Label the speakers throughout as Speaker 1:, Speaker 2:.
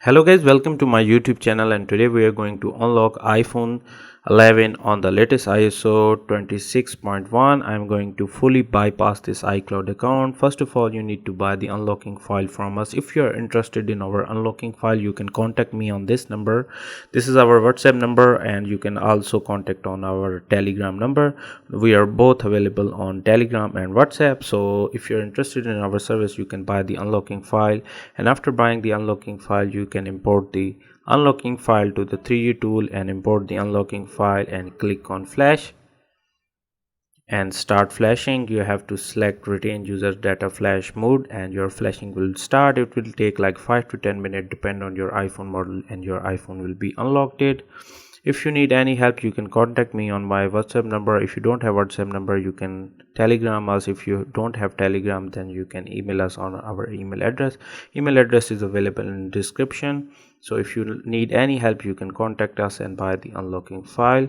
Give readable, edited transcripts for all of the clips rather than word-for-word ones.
Speaker 1: Hello guys, welcome to my YouTube channel, and today we are going to unlock iPhone 11 on the latest ISO 26.1. I'm going to fully bypass this iCloud account. First of all, you need to buy the unlocking file from us. If you are interested in our unlocking file, you can contact me on this number. This is our WhatsApp number, and you can also contact on our Telegram number. We are both available on Telegram and WhatsApp. So if you're interested in our service, you can buy the unlocking file, and after buying the unlocking file, you can import the unlocking file to the 3D tool and import the unlocking file and click on flash and start flashing. You have to select retain user data flash mode and your flashing will start. It will take like 5 to 10 minutes depend on your iPhone model, and your iPhone will be unlocked. If you need any help, you can contact me on my WhatsApp number. If you don't have WhatsApp number, you can Telegram us. If you don't have Telegram, then you can email us on our email address. Email address is available in description. So if you need any help, you can contact us and buy the unlocking file.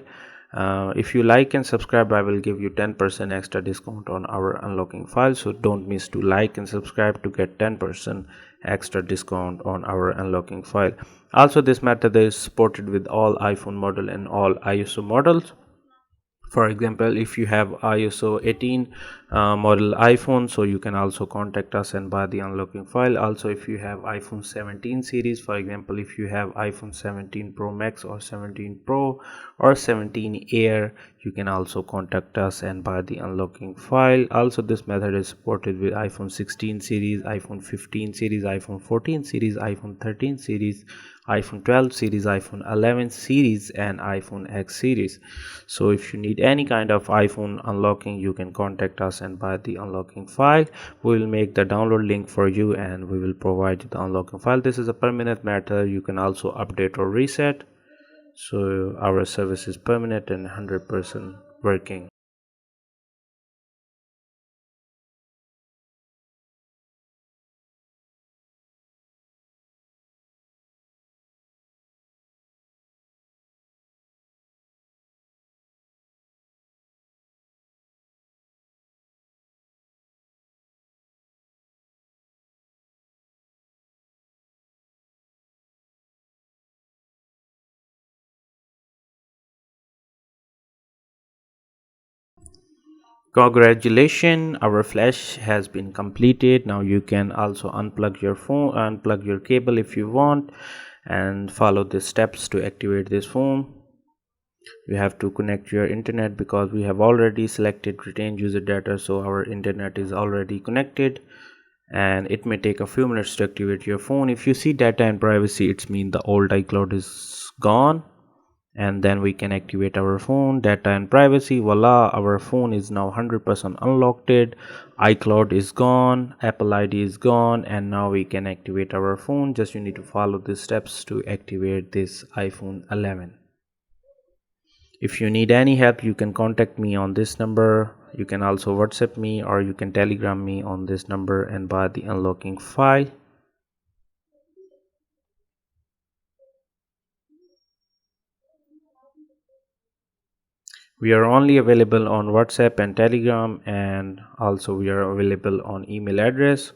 Speaker 1: If you like and subscribe, I will give you 10% extra discount on our unlocking file. So don't miss to like and subscribe to get 10% extra discount on our unlocking file. Also, this method is supported with all iPhone model and all ISO models. For example, if you have ISO 18 model iPhone, so you can also contact us and buy the unlocking file. Also, if you have iPhone 17 series, for example, if you have iPhone 17 Pro Max or 17 Pro or 17 Air, you can also contact us and buy the unlocking file. Also, this method is supported with iPhone 16 series, iPhone 15 series, iPhone 14 series, iPhone 13 series, iPhone 12 series, iPhone 11 series, and iPhone X series. So if you need any kind of iPhone unlocking, you can contact us and buy the unlocking file. We will make the download link for you and we will provide you the unlocking file. This is a permanent matter. You can also update or reset. So our service is permanent and 100% working. Congratulations, our flash has been completed. Now you can also unplug your phone, unplug your cable if you want, and follow the steps to activate this phone. You have to connect your internet because we have already selected retain user data, so our internet is already connected, and it may take a few minutes to activate your phone. If you see data and privacy, it's mean the old iCloud is gone, and then we can activate our phone. Data and privacy, voila, our phone is now 100% unlocked. iCloud is gone, Apple ID is gone, and now we can activate our phone. Just you need to follow the steps to activate this iPhone 11. If you need any help, you can contact me on this number. You can also WhatsApp me or you can Telegram me on this number and buy the unlocking file. We are only available on WhatsApp and Telegram, and also we are available on email address.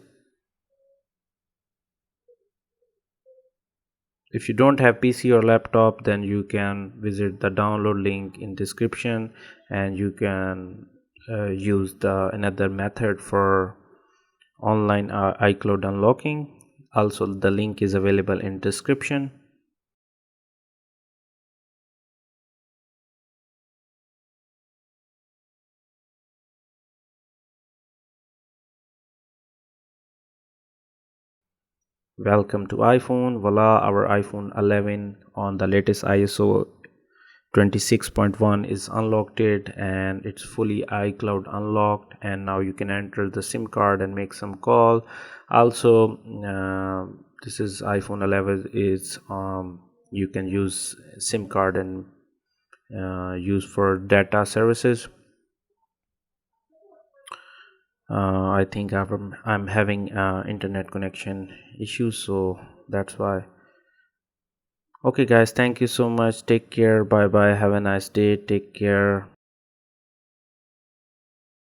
Speaker 1: If you don't have PC or laptop, then you can visit the download link in description, and you can use the another method for online iCloud unlocking. Also, the link is available in description. Welcome to iPhone. Voila, our iPhone 11 on the latest ISO 26.1 is unlocked, and it's fully iCloud unlocked, and now you can enter the SIM card and make some call. Also, this is iPhone 11 is you can use SIM card and use for data services. I think I'm having internet connection issues, so that's why. Okay guys, thank you so much. Take care. Bye bye. Have a nice day. Take care.